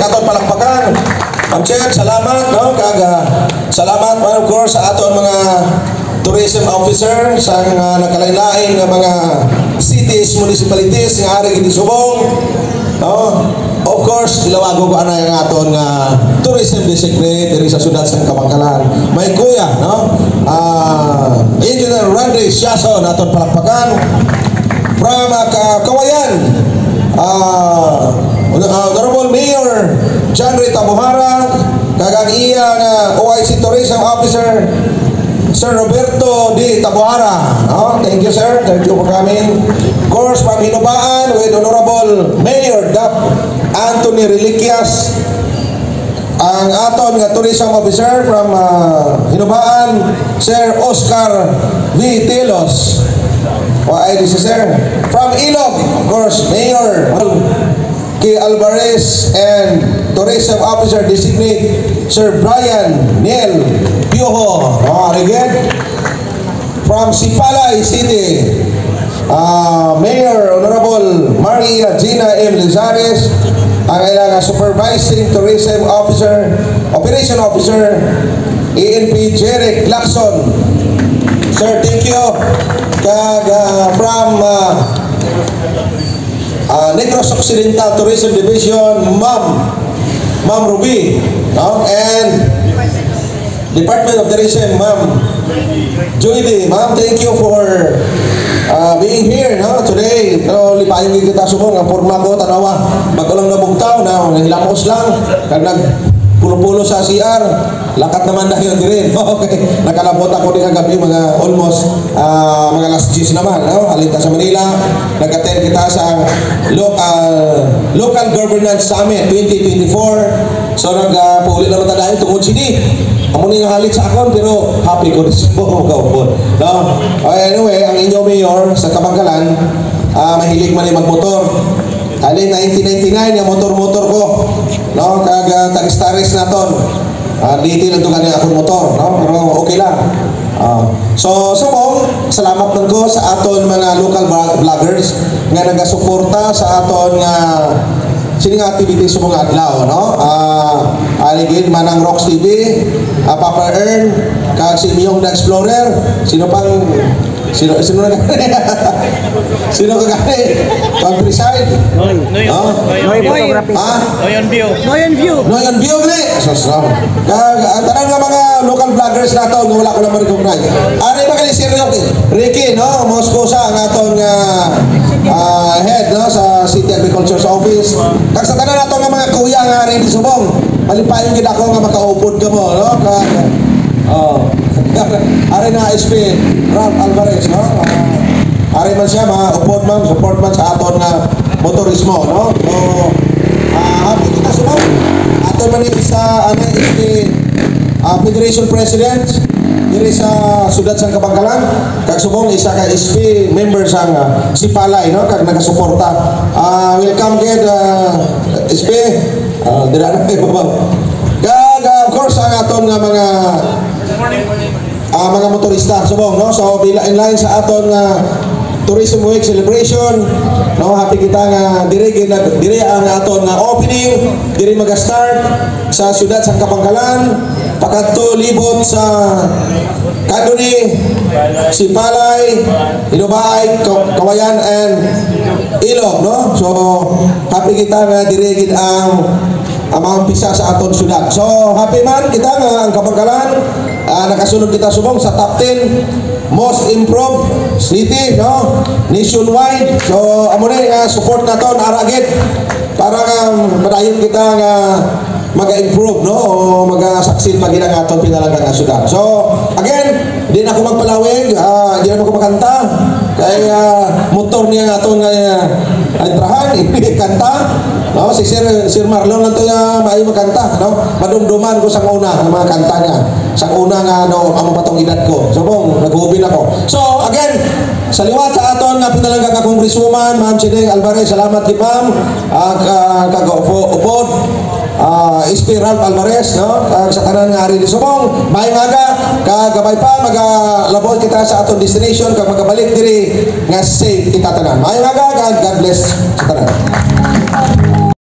aton palakpakan. Ma'am Chair, salamat, no? Salamat man of course sa aton mga tourism officer sa nakalain-lain nga mga cities, municipalities nga ari gid subong. No? Of course, ilawago ko anay nga aton nga tourism district diri sa syudad sa Kabangkalan. May kuya, no? Engineer Randy Siason aton palakpakan. From Kawayan, Honorable Mayor John Rita Buhara, kagang iya nga OIC Tourism Officer Sir Roberto D. Tabuhara. Thank you, sir. Thank you for coming. Of course, from Hinubaan with Honorable Mayor Dap Anthony Reliquias, ang aton nga tourism officer from Hinubaan, Sir Oscar V. Telos. This is sir. From Ilog, of course, Mayor K. Alvarez and Tourism Officer Designate Sir Brian Neil Piojo. Again, from Sipalay City, Mayor Honorable Maria Gina M. Lizares, ang ilang Supervising Tourism Officer, Operation Officer, ANP Jeric Lacson. Sir, thank you. From Negros Occidental Tourism Division, Ma'am Ruby, and Department of Tourism, Ma'am Joydy. Ma'am, thank you for being here today. Lipayon kita subong ang forma ko, tanawa, magkalang nabugtaw na hilamos lang, kag pulo-pulo sa CR, lakat naman dahil din. Okay, nakalabot ako din kagabi mga almost mga last 10 naman, halita sa Manila. Nag-attend kita sa Local Governance Summit 2024. So nagpuli naman tayo dahil tungod sini. Amo ni nga halit sa akon pero happy ko sa buong kaupon. Anyway, ang inyo mayor sa Kabangkalan, mahilig man magmotor. Alin 1999 yung motor-motor ko, kag taris-taris naton. Dito lang ito kanya akong motor, pero okay lang. So salamat man ko sa aton mga local vloggers nga nagasuporta sa aton nga sining activities sa mga adlaw, aligid manang Rocks TV, Papa Earn, kag si Miyong the Explorer, sino na gani? Sino ka gani? Countryside? Noyon View gani? Tanang nga mga local vloggers na ito, wala ko naman recognize. Ano ba kayo si Ricky, Moscosa, ang aton head sa City Agriculture Office. Kag sa tanan nato nga mga kuya nga rin subong, malipayon gid ako nga makaupod ka mo, Ari na SP Ralph Alvarez, ari man siya upod man, support man sa aton nga motorismo, happy kita subong. Aton man sa SP Federation President diri sa Sudad sang Kabangkalan, kag subong isa ka SP member sang Sipalay, kag nagasuporta. Welcome kid SP. Dira na kayo babang. Kag of course ang aton nga mga motorista subong, so in line sa aton Tourism Week celebration, happy kita nga diri ang aton nga opening, diri maga-start sa syudad sa Kabangkalan, pakadto libot sa Kanduni, Sipalay, Hinubay, Kawayan and Ilog, so happy kita nga diri ang umpisa sa aton syudad. So happy man kita nga ang Kabangkalan, nakasunod kita subong sa top 10 most improved city nationwide. So amo ni nga support naton aragid para nga madayon kita nga maga-improve o maga-succeed pag ang aton pinalanggan nga syudad. So again, di na ako magpalawig, di na ako makanta kay motor niya nga aton nga entrahan kanta. Si Sir Marlon lang ito maayo magkanta, madumduman ko sa una ng mga kanta niya, sa una nga ang patong edad ko. So nag-uubin ako. So again, sa liwat sa aton nga pinalangga ka Congresswoman Ma'am Chideng Alvarez, salamat kay Ma'am kag-upod SP Ralph Alvarez, kag sa tanan nga ari di subong maayong aga, kag gabay pa magalabot kita sa aton destination, kag magabalik diri nga safe kita tanan. Maayong aga, kag God bless sa tanan.